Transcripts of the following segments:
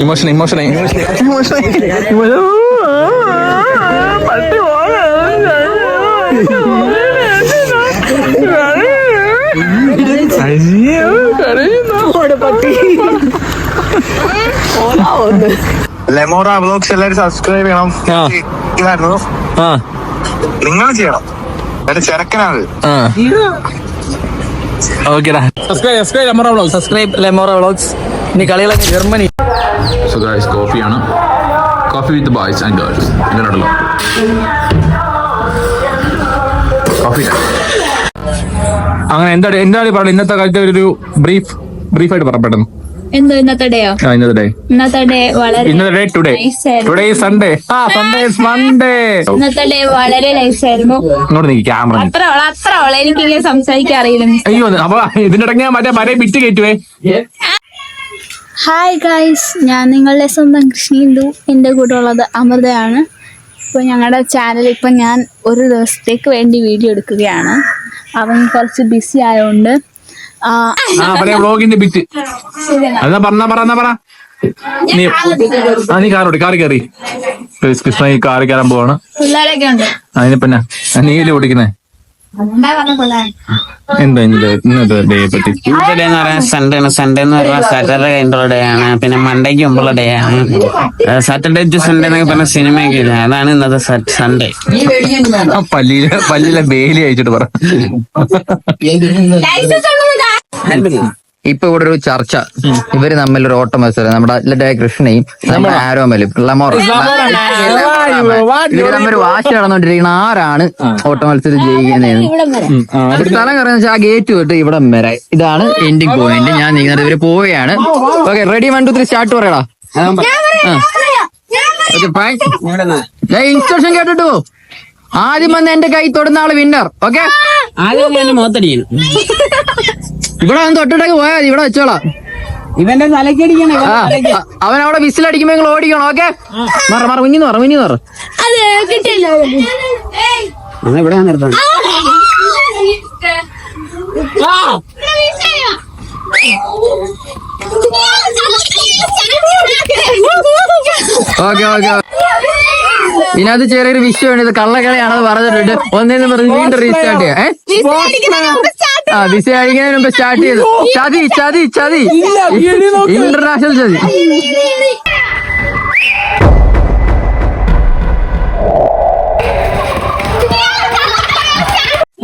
Emotional Lemora vlogs എല്ലാരും subscribe ചെയ്യണം. ഇതായിരുന്നു നിങ്ങൾ ചെയ്യണം. ചെറുക്കനാണ്. Subscribe Lemora vlogs. ഇനി കളികളൊക്കെ ജർമ്മനി. സോ ഗൈസ്, കോഫിയാണ്. Coffee with boys and girls. ഇതിനുണ്ടല്ലോ കോഫി. അങ്ങനെ എന്താണ് പറയുന്നത്? ഇന്നത്തെ കാലത്തെ ഒരു ബ്രീഫായിട്ട് പറ പെട്ടെന്ന്. എന്തോ ഇന്നത്തെ ഡേയോ? ഇന്നത്തെ ഡേ വളരെ സൺഡേ. മൺഡേ. ഇന്നത്തെ ഡേ വളരെ നൈസായിരുന്നു. ക്യാമറ അത്ര എനിക്കിങ്ങനെ സംസാരിക്കാൻ അറിയില്ല. അയ്യോ, അപ്പൊ ഇതിനിടങ്ങ മറ്റേ ബിറ്റ് കയറ്റുവേ. ഹായ് ഗൈസ്, ഞാൻ നിങ്ങളുടെ സ്വന്തം കൃഷ്ണീന്ദു. എൻ്റെ കൂടെ ഉള്ളത് അമൃതയാണ്. ഇപ്പോൾ ഞങ്ങളുടെ ചാനൽ ഇപ്പം ഞാൻ ഒരു ദിവസത്തേക്ക് വേണ്ടി വീഡിയോ എടുക്കുകയാണ്. അവൻ കുറച്ച് ബിസി ആയതുകൊണ്ട് വ്ളോഗിന്റെ ബിറ്റ് അതാ പറ. നീ കാറി കൃഷ്ണ ഈ കാറി കയറാൻ പോവാണ്. പിള്ളേരൊക്കെ ഉണ്ട്. അതിന് പിന്നെ നീല് ഓടിക്കുന്നേ എന്താ ഇന്നത്തെ ഡേയെ പറ്റി? ഇന്നത്തെ ഡേ എന്ന് പറയാൻ സൺഡേ എന്ന് പറയുമ്പോൾ സാറ്റർഡേ കഴിഞ്ഞുള്ള ഡേ ആണ്. പിന്നെ മൺഡേക്ക് മുമ്പുള്ള ഡേ ആണ്. സാറ്റർഡേ ടു സൺഡേ എന്നൊക്കെ പറഞ്ഞ സിനിമയൊക്കെ ഇല്ല. അതാണ് ഇന്നത്തെ സൺഡേ. പല്ലിലെ ബേലി അയച്ചിട്ട് പറ. ഇപ്പൊ ഇവിടെ ഒരു ചർച്ച, ഇവര് തമ്മിലൊരു ഓട്ട മത്സരം. നമ്മുടെ കൃഷ്ണയും നമ്മുടെ ആരോമലും ഇവര് തമ്മിൽ വാശി നടന്നോണ്ടിരിക്കുന്ന ആരാണ് ഓട്ട മത്സരം ജയിക്കുന്നതെന്ന്. സ്ഥലം പറയുന്ന ആ ഗേറ്റ് തൊട്ട് ഇവിടെ വരെ ഇതാണ് എൻഡിങ് പോയിന്റ്. ഞാൻ നീങ്ങുന്നത് ഇവര് പോവുകയാണ്. ഓക്കെ, റെഡി 1 2 3 സ്റ്റാർട്ട് പറയടാ. ഇൻസ്ട്രക്ഷൻ കേട്ടിട്ടു. ആദ്യം വന്ന് എന്റെ കൈ തൊടുന്ന ആള് വിന്നർ. ഓക്കെ, ഇവിടെ വന്ന് തൊട്ടിട്ടൊക്കെ പോയാൽ മതി. ഇവിടെ വെച്ചോളാം. ഇവന്റെ തലക്കടിക്കണം. അവൻ അവിടെ വിസിലടിക്കുമ്പോ നിങ്ങൾ ഓടിക്കണം. ഓക്കെ, കുഞ്ഞിന്ന് പറ. ഇവിടെ നിർത്താം. ഓക്കെ. ഇതിനകത്ത് ചെറിയൊരു വിഷയമാണ്. ഇത് കള്ളക്കളിയാണെന്ന് പറഞ്ഞിട്ടുണ്ട്. ഒന്നേന്ന് പറഞ്ഞ് വീണ്ടും റീസ്റ്റാർട്ട് ചെയ്യാം. വിസ അടിക്കുന്നതിന് മുമ്പ് സ്റ്റാർട്ട് ചെയ്തു. ചതി ഇന്റർനാഷണൽ ചതി.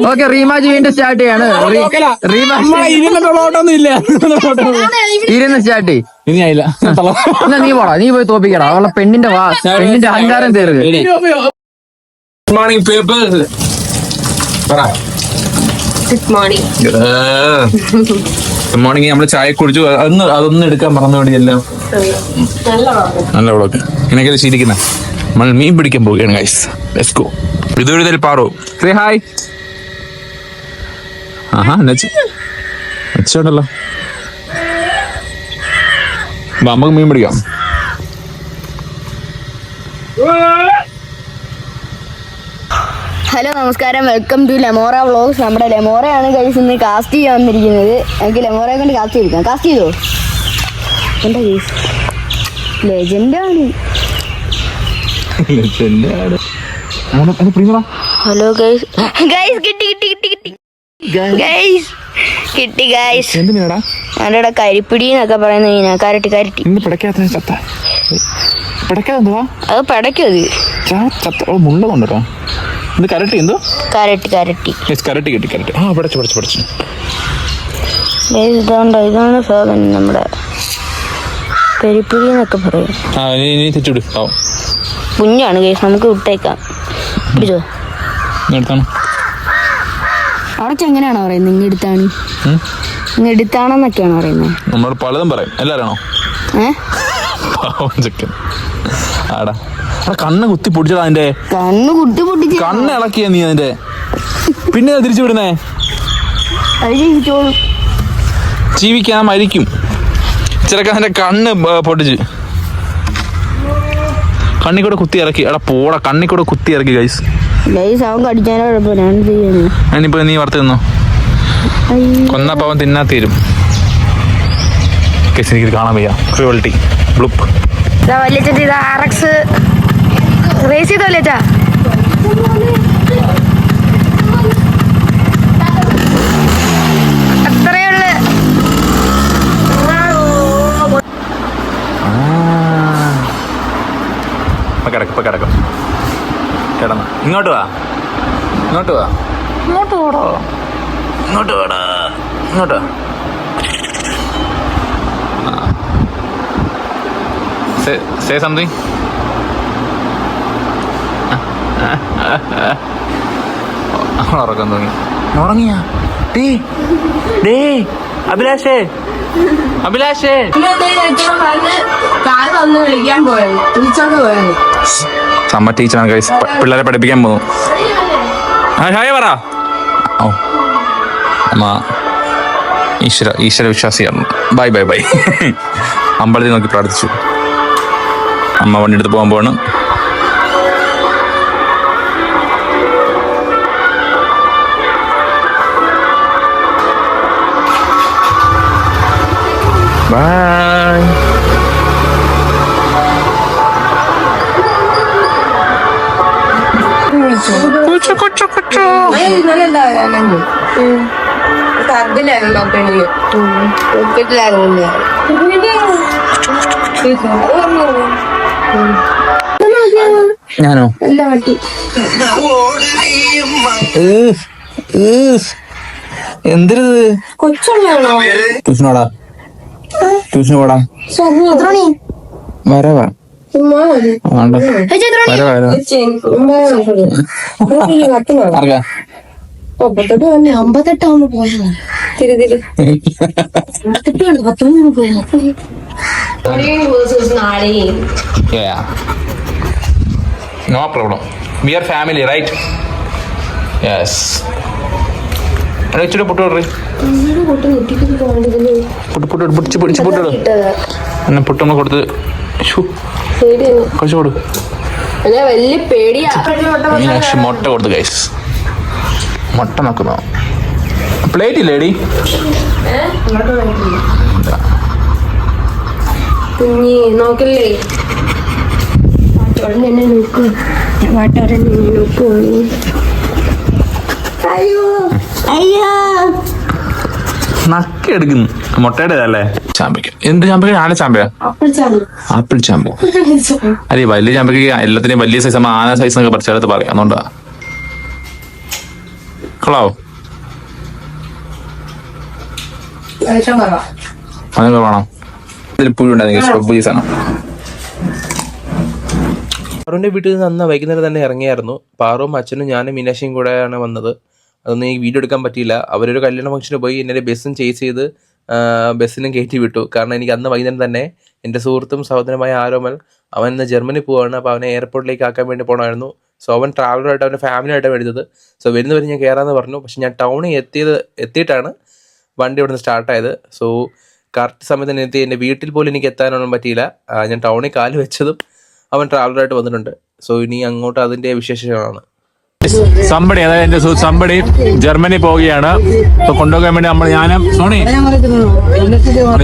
ഓക്കെ, റീമാച്ച് വീണ്ടും സ്റ്റാർട്ട് ചെയ്യാണ്. ഇരുന്ന് സ്റ്റാർട്ട് ചെയ്യും. എന്നാ നീ പോടാ, നീ പോയി തോപ്പിക്കടാ. അവളെ പെണ്ണിന്റെ അഹങ്കാരം തീർക്കുക. Good morning. നമ്മള് ചായ കുടിച്ചു. അതൊന്നും എടുക്കാൻ മറന്നുകൊണ്ട് എല്ലാം നല്ല വ്ളോഗ്. എനിക്കത് ശീലിക്കുന്ന നമ്മൾ മീൻ പിടിക്കാൻ പോവുകയാണ് ഗൈസ്. Let's go. ഇതൊരു പാറോ സേ ഹായ്. ഉണ്ടല്ലോ, നമുക്ക് മീൻ പിടിക്കാം. ഹലോ, നമസ്കാരം. Welcome to Lemora vlogs. നമ്മുടെ ലെമോറയാണ് ഗൈസ് ഇന്ന് കാസ്റ്റ് ചെയ്യാൻ വന്നിരിക്കുന്നത്. എനിക്ക് ലെമോറയെ കൊണ്ട് കാസ്റ്റ് ചെയ്യിക്കാം. കാസ്റ്റ് ചെയ്തോ? എന്താ ഗൈസ്, ലെജൻഡാണ്. Hello guys. കിട്ടി ഗൈസ്. ഞങ്ങളുടെ കരിപ്പിടി എന്നൊക്കെ പറയുന്ന മീനാ. കരട്ടി അത് പടയ്ക്കും. അത് മുള്ള കൊണ്ടോ കരട്ടി എന്തോ കരട്ടി കിട്ടി. പഠിച്ചു. ഇതാണ് സാധനം, നമ്മുടെ കരിപ്പിടി എന്നൊക്കെ പറയും. കുഞ്ഞാണ് കേസ്, നമുക്ക് വിട്ടേക്കാം. പിടിച്ചോ. അവിടൊക്കെ എങ്ങനെയാണോ പറയുന്നത്? ഇങ്ങെടുത്താണെന്നൊക്കെയാണോ പറയുന്നത്? നമ്മൾ പലതും പറയും. എല്ലാരാണോ ആടാ കണ്ണ് കുത്തി പൊടിച്ചതാ. അതിന്റെ കണ്ണ് ഇളക്കിയ നീ അതിന്റെ പിന്നെ തിരിച്ചു വിടുന്നേ. ജീവിക്കാൻ മരിക്കും. ചിലക്ക് അതിന്റെ കണ്ണ് പൊട്ടിച്ച് കണ്ണിക്കൂടെ കുത്തി ഇറക്കി. എടാ പോടാ, കണ്ണിക്കൂടെ കുത്തി ഇറക്കി ഗൈസ്. ഞാനിപ്പോ നീ വറുത്ത് തിന്നോ? കൊന്നപ്പവൻ തിന്നാ തീരും. എനിക്കിത് കാണാൻ വയ്യ. ക്രൂവൽറ്റി. ബ്ലുപ്പ്. വലിയ ഇത് RX റേസ് ചെയ്തോ വലിയ അത്രയുള്ള കിടക്കും കിടന്ന ഇങ്ങോട്ട് വാ Say something. ഉറക്കം തോന്നി. ഉറങ്ങിയാ? അഭിലാഷേ സമ്മ ടീച്ചറാണ് ഗൈസ്. പിള്ളേരെ പഠിപ്പിക്കാൻ പോകുന്നു. ഹായ് പറ. ഓ അമ്മ ഈശ്വര വിശ്വാസിയാണ്. ബൈ അമ്പലത്തിൽ നോക്കി പ്രാർത്ഥിച്ചു. അമ്മ വണ്ടി എടുത്ത് പോകാൻ പോവാണ്. ബൈ. ഞാനോ എന്തിനത് ട്യൂഷനോടാ വരവാ No problem. We are family, right? Yes. ഇച്ചിരി പുട്ട് പുട്ടൊന്ന് കൊടുത്ത് കുറച്ച് കൊടു. മീനാക്ഷി മുട്ട കൊടുത്തു ഗൈസ്. മുട്ട നോക്കുന്നോ? പ്ലേറ്റ് ഇല്ലേടി? നോക്കല്ലേ നക്കി എടുക്കുന്നു. മുട്ടയുടേതല്ലേ? ചാമ്പയ്ക്ക. എന്ത് ചാമ്പയ്ക്ക? ആന ചാമ്പയാ? ആപ്പിൾ ചാമ്പോ? അതെ, വലിയ ചാമ്പയ്ക്ക് എല്ലാത്തിനെയും വലിയ സൈസ് ആന സൈസ് എന്നൊക്കെ പറിച്ചെടുത്ത് പറയാം. അതുകൊണ്ടാ കൊള്ളാവോ? അതൊക്കെ വേണം. ഇതിൽ പുഴുണ്ടായിരുന്നു. പാറുവിൻ്റെ വീട്ടിൽ നിന്ന് അന്ന് വൈകുന്നേരം തന്നെ ഇറങ്ങിയായിരുന്നു. പാറുവും അച്ഛനും ഞാനും മീനാക്ഷിയും കൂടെയാണ് വന്നത്. അതൊന്നും ഈ വീഡിയോ എടുക്കാൻ പറ്റിയില്ല. അവരൊരു കല്യാണ ഫംഗ്ഷന് പോയി എന്നെ ബസ്സും ചേസ് ചെയ്ത് ബസ്സിനും കയറ്റി വിട്ടു. കാരണം എനിക്ക് അന്ന് വൈകുന്നേരം തന്നെ എൻ്റെ സുഹൃത്തും സഹോദരമായ ആരോമൽ അവൻ ഇന്ന് ജർമ്മനി പോവാണ്. അപ്പോൾ അവനെ എയർപോർട്ടിലേക്ക് ആക്കാൻ വേണ്ടി പോകണമായിരുന്നു. സോ അവൻ ട്രാവലറായിട്ട് അവൻ്റെ ഫാമിലിയായിട്ടാണ് വരുന്നത്. സോ വരുന്നവരെ ഞാൻ കയറാമെന്ന് പറഞ്ഞു. പക്ഷെ ഞാൻ ടൗണിൽ എത്തിയിട്ടാണ് വണ്ടി ഇവിടെ നിന്ന് സ്റ്റാർട്ടായത്. സോ കറക്റ്റ് സമയത്ത് തന്നെ എത്തി. എൻ്റെ വീട്ടിൽ പോലും എനിക്ക് എത്താനൊന്നും പറ്റിയില്ല. ഞാൻ ടൗണിൽ കാല് വെച്ചതും അവൻ ട്രാവലറായിട്ട് വന്നിട്ടുണ്ട്. സോ ഇനി അങ്ങോട്ട് അതിൻ്റെ വിശേഷമാണ്. സമ്പടി, അതായത് എന്റെ സമ്പടി ജർമ്മനി പോവുകയാണ്. അപ്പൊ കൊണ്ടുപോകാൻ വേണ്ടി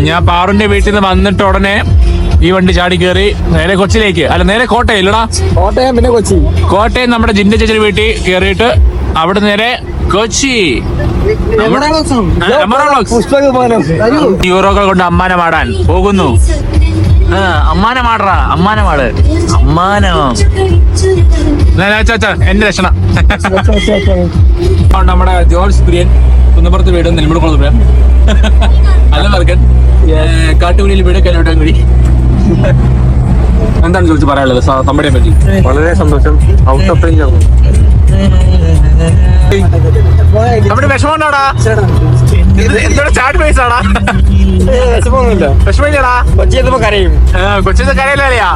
ഞാൻ പാറുവിന്റെ വീട്ടിൽ നിന്ന് വന്നിട്ട് ഉടനെ ഈ വണ്ടി ചാടി കയറി നേരെ കൊച്ചിയിലേക്ക്, അല്ല നേരെ കോട്ടയം ഇല്ലടാ, കോട്ടയം പിന്നെ കൊച്ചി. കോട്ടയം നമ്മുടെ ജിന്റെ ചേച്ചി വീട്ടിൽ കയറിയിട്ട് അവിടെ നേരെ കൊച്ചി യൂറോകൾ കൊണ്ട് അമ്മാനമാടാൻ പോകുന്നു. അമ്മാനമാടറാ, അമ്മാനമാട്, അമ്മാനോ എന്റെ ലക്ഷണം. നമ്മുടെ ജോർജ് കുര്യൻ കുന്നപ്പുറത്ത് വീട്, നെൽമുടക്കുളത്ത് വീട്, അല്ല മറക്കൻ കാട്ടുകുടിയിൽ വീട്, കല്ലോട്ടം കൂടി. എന്താണ് ചോദിച്ചു പറയാനുള്ളത് തമ്പടിയെ പറ്റി? വളരെ സന്തോഷം. ഔട്ട് ഓഫ് റേഞ്ച് ആണ്. നമ്മുടെ വിഷമം ഉണ്ടാടാ, എന്തോടെ ചാറ്റ് പൈസ ആടാ? വിഷമില്ലടാ, കൊച്ചിയെത്തുമ്പോ കരയും. കൊച്ചിന്ന് കരയില്ലയാ?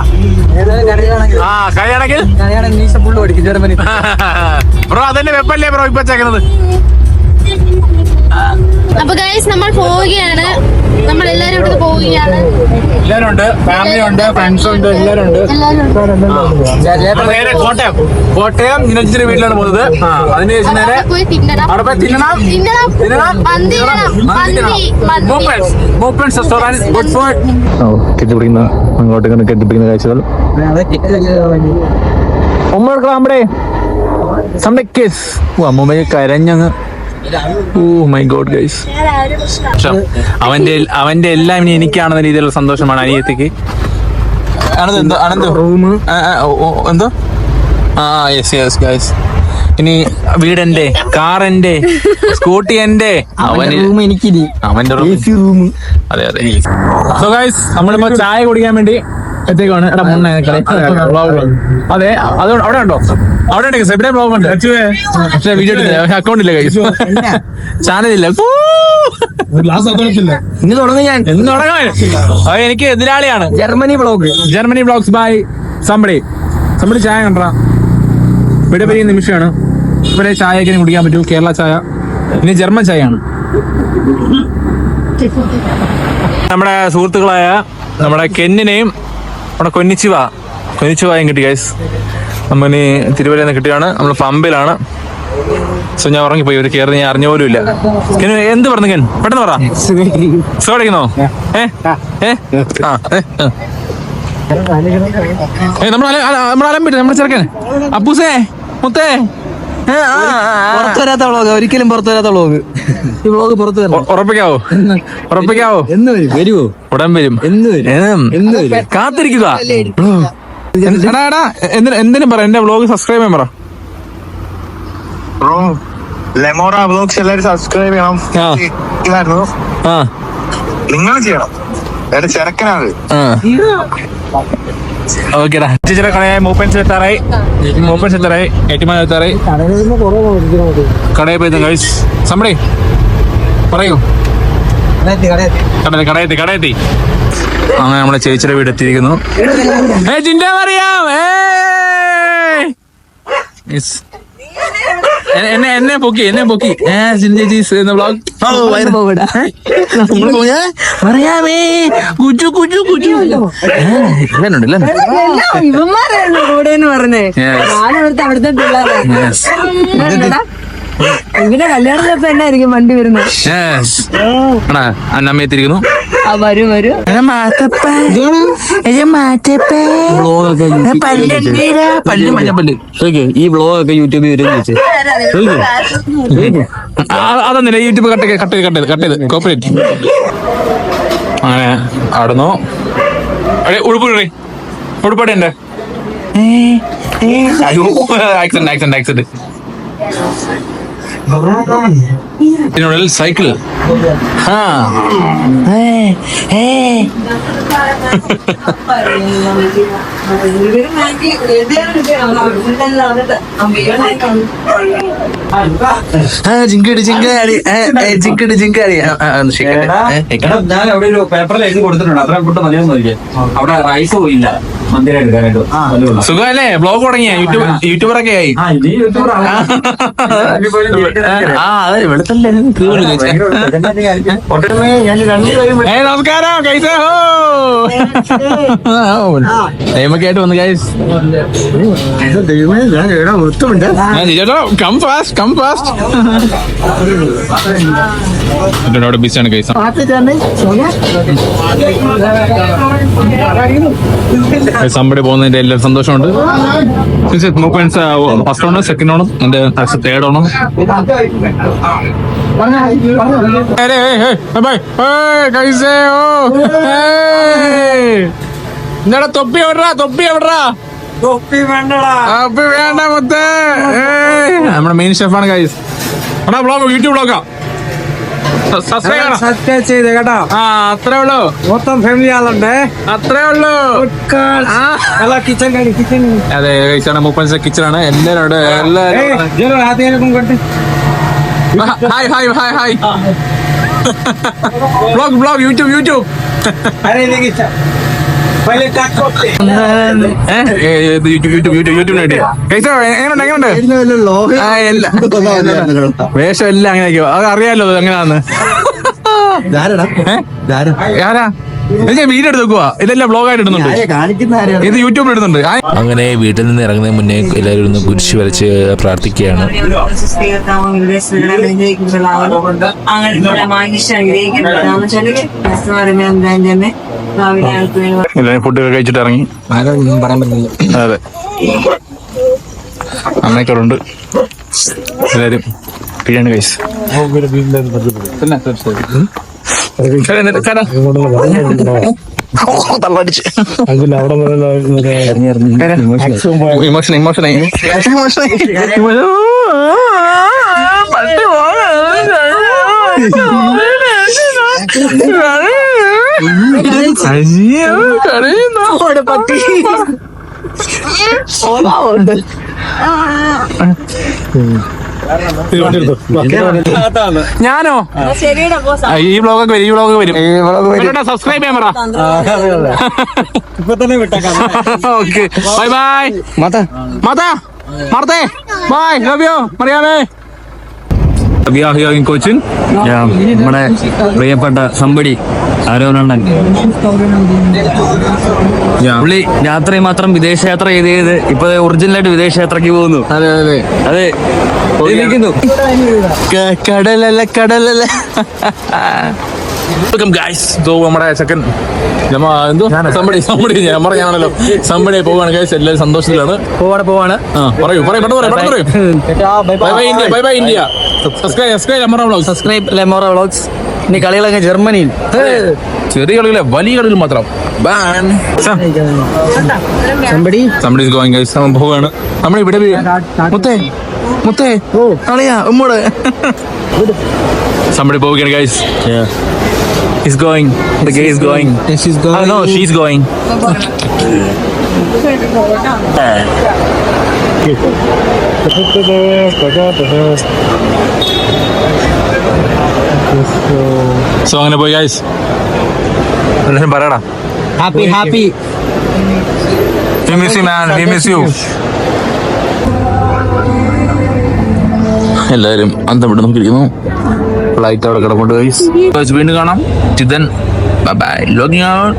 ആ കരയാണെങ്കിൽ ബ്രോ അതന്നെ വെപ്പല്ലേ ബ്രോ ഇപ്പൊ ചേക്കുന്നത്. അപ്പൊ ഗൈസ് നമ്മൾ പോവുകയാണ്, നമ്മൾ എല്ലാരും ഇവിടുന്ന് പോവുകയാണ്. എല്ലാരും ഉണ്ട്, ഫാമിലി ഉണ്ട്, ഫ്രണ്ട്സ് ഉണ്ട്, എല്ലാരും ഉണ്ട്. നേരെ കോട്ടയം നിനച്ചിന്റെ വീട്ടിലാണ് പോകുന്നത്. അതിനുശേഷം നേരെ പോയി തിന്നണം, അവിടെ പോയി തിന്നണം. Moopans restaurant, good food. കെട്ടിപ്പിടിക്കുന്ന അങ്ങോട്ട് ഇങ്ങനെ കെട്ടിപ്പിടിക്കുന്ന കാഴ്ചകൾ. നമ്മുടെ കിസ് അമ്മൂമ്മ കരഞ്ഞങ്ങ്. Oh my god guys. അവന്റെ എല്ലാം ഇനി എനിക്കാണെന്ന രീതിയിലുള്ള സന്തോഷമാണ് അനിയത്തിക്ക്. എന്തോ യെസ് യെസ് ഗൈസ്. ഇനി വീട് എന്റെ, കാർ എന്റെ, സ്കൂട്ടി എന്റെ, അവന്റെ റൂം. അതെ അതെ. സോ ഗൈസ് നമ്മളിപ്പോ ചായ കുടിക്കാൻ വേണ്ടി എത്തേക്കാണ്. അതെ അത് അവിടെ ഉണ്ടോ? അവിടെ ഉണ്ട് സെബിടെ ബ്ലോഗ് ഉണ്ട്. പക്ഷേ വീഡിയോ അക്കൗണ്ട് ഇല്ല കൈസ്, ചാനലില്ല. ഇന്ന് തുടങ്ങാൻ എനിക്ക് എതിരാളിയാണ്. ജർമ്മനി ബ്ലോഗ്സ് ബൈ സംബടി ചായ കണ്ടാ ഇവിടെ വലിയ നിമിഷമാണ്. ഇവിടെ ചായയൊക്കെ കുടിക്കാൻ പറ്റൂ, കേരള ചായ. ഇനി ജർമ്മൻ ചായയാണ്. നമ്മുടെ സുഹൃത്തുക്കളായ നമ്മുടെ കെന്നിനെയും നമ്മുടെ കൊന്നിച്ചുവായും കിട്ടി ഗൈസ്. നമ്മിനി തിരുവല്ലയിൽ നിന്ന് കിട്ടിയാണ്. നമ്മൾ പമ്പിലാണ്. സോ ഞാൻ ഉറങ്ങിപ്പോയി, ഒരു കയറി ഞാൻ അറിഞ്ഞ പോലും ഇല്ല. എന്ത് പറഞ്ഞു കെൻ? പെട്ടെന്ന് പറ. സുഖടിക്കുന്നോ? നമ്മളലമ്പിട്ട് നമ്മുടെ ചെറുക്കൻ അപ്പൂസേ മുത്തേ. പുറത്തുവരാത്ത വ്ളോഗ്, ഒരിക്കലും പുറത്തു വരാത്ത വ്ളോഗ്. ഈ വ്ളോഗ് പുറത്തു വരണം. ഉറപ്പിക്കാവോ? എന്ന് വരും? വരുവോ? ഉടൻ വരും. എന്ന് വരും? കാത്തിരിക്കുക. എന്തിനും പറ, എന്റെ വ്ളോഗ് സബ്സ്ക്രൈബ് ചെയ്യാൻ പറ. ലെമോറ വ്ലോഗ്സ് എല്ലാവരും സബ്സ്ക്രൈബ് ചെയ്യണം. നിങ്ങൾ ചെയ്യണം. എന്റെ ചെറുക്കനാണ്. ഓക്കേടാ. ചേച്ചിയുടെ കടയായ മൂപ്പൻസ് എത്താറായി, ഏറ്റുമാൻ എത്താറായി. കടയിൽ പോയി ഗൈസ്. സമ്മടി പറയൂ. കടയെത്തി. അങ്ങനെ നമ്മളെ ചേച്ചിയുടെ വീട് എത്തിയിരിക്കുന്നു. എന്നെ പൊക്കി പറയാമേ. ഇങ്ങനെ കല്യാണത്തിനൊപ്പം എന്നായിരിക്കും വണ്ടി വരുന്നത്? അന്നമ്മയെത്തിരിക്കുന്നു. വരും ഈ വ്ളോഗ് ഒക്കെ യൂട്യൂബിൽ വരും. അതൊന്നുമില്ല, യൂട്യൂബ് കട്ട് ചെയ്ത് കോപ്പറേറ്റ്. അങ്ങനെ ആടുന്നു. ഉടുപ്പടി ഉണ്ട്. ആക്സിഡന്റ്. ഇതിനുള്ളിൽ സൈക്കിൾ. ജിങ്കാടി. ഞാൻ അവിടെ ഒരു പേപ്പറിൽ എഴുതി കൊടുത്തിട്ടുണ്ട്. അത്ര കൂട്ടം മതിയൊന്നും അവിടെ റൈസ് പോയില്ല മന്ദിരം എടുക്കാനായിട്ട്. സുഖമല്ലേ? ബ്ലോഗ് തുടങ്ങിയ യൂട്യൂബറൊക്കെ ആയി. നമസ്കാരം. ദൈവമൊക്കെ ആയിട്ട് വന്നു ഗൈസ്. Come fast. അവിടെ ബിസിയാണ് ഗൈസ്. സമ്പടി പോകുന്നതിന്റെ എല്ലാം സന്തോഷമുണ്ട്. ഫസ്റ്റ് ഓണം, സെക്കൻഡ് ഓണം, എന്റെ തേർഡ് ഓണം. എന്താടാ തൊപ്പി എവിടാ? വേണ്ട മൊത്തേ. നമ്മുടെ മെയിൻ ഷെഫാണ് ഗൈസ്. എടാ ബ്ലോഗ്, യൂട്യൂബ് ബ്ലോഗാ. സബ്സ്ക്രൈബ് ചെയ്ത് കേട്ടോ. അത്രേ ഉള്ളൂ. മൊത്തം ഫാമിലി ആളുണ്ട്. അത്രേ ഉള്ളൂ. കിച്ചൺ അതെ കഴിച്ചാണ്. മൂപ്പൻസ് കിച്ചണാണ്. എല്ലാവരും ഹായ്. Blog YouTube. യൂട്യൂബിനായിട്ട് എങ്ങനെയുണ്ട് വേഷം എല്ലാം അങ്ങനെ അത് അറിയാലോ എങ്ങനെയാന്ന് ആരാ ഞാൻ വീഡിയോ എടുത്ത് വെക്കുവാ ഇതെല്ലാം ബ്ലോഗായിട്ട് ഇടുന്നുണ്ട് ഇത് യൂട്യൂബിൽ ഇടുന്നുണ്ട്. അങ്ങനെ വീട്ടിൽ നിന്ന് ഇറങ്ങുന്നതിന് മുന്നേ എല്ലാവരും ഒന്ന് കുരിശ് വരച്ച് പ്രാർത്ഥിക്കുകയാണ്. എല്ലാവരും ഫുഡ് കഴിച്ചിട്ട് ഇറങ്ങി. അതെ അമ്മയ്ക്കോടുണ്ട് എല്ലാരും ബിരിയാണി കഴിച്ചു. ഞാനോ ഈ വ്ളോഗൊക്കെ വരും സബ്സ്ക്രൈബ് ചെയ്യാൻ പറ. Okay bye bye. മാർത്തേ ബൈ. ലവ് യു മറിയാമേ. കൊച്ചിൻ നമ്മുടെ പ്രിയപ്പെട്ട സമ്പടി ആരോനണ്ണൻ പുള്ളി രാത്രി മാത്രം വിദേശയാത്ര ചെയ്ത് ഇപ്പൊ ഒറിജിനലായിട്ട് വിദേശയാത്രക്ക് പോകുന്നു. അതെ അതെ അതെ കടലല്ല വെൽക്കം ഗൈസ്. നമ്മുടെ സെക്കൻഡ് സമ്പടി ഞാൻ പറഞ്ഞാണല്ലോ സമ്പടി പോവാണ് ഗൈസ്. എല്ലാവരും സന്തോഷത്തിലാണ്. പോവാണ്. പറയൂ bye bye India. Subscribe Lemora vlogs. ഇനി കളികളൊക്കെ ജർമ്മനിയിൽ ചെറിയ കളികളെ വലിയ കളികൾ മാത്രം. Somebody is going guys. പോവാണ് നമ്മൾ ഇവിടെ. മുത്തേ കളിയാ ഉമ്മോട്. Somebody പോവുകയാണ് guys. He's going. The guy is going. She's going. Oh no, she's going. So അങ്ങനെ പോയി ഗൈസ്. എല്ലാവരും പറയടാ. Happy We miss you man. We miss you. എല്ലാവരും അന്തം വിട്ട് നോക്കിയിരിക്കുന്നു. ഫ്ലൈറ്റ് അവിടെ കിടപ്പുണ്ട് ഗൈസ്. വീണ്ടും കാണാം. Bye bye. Logging out.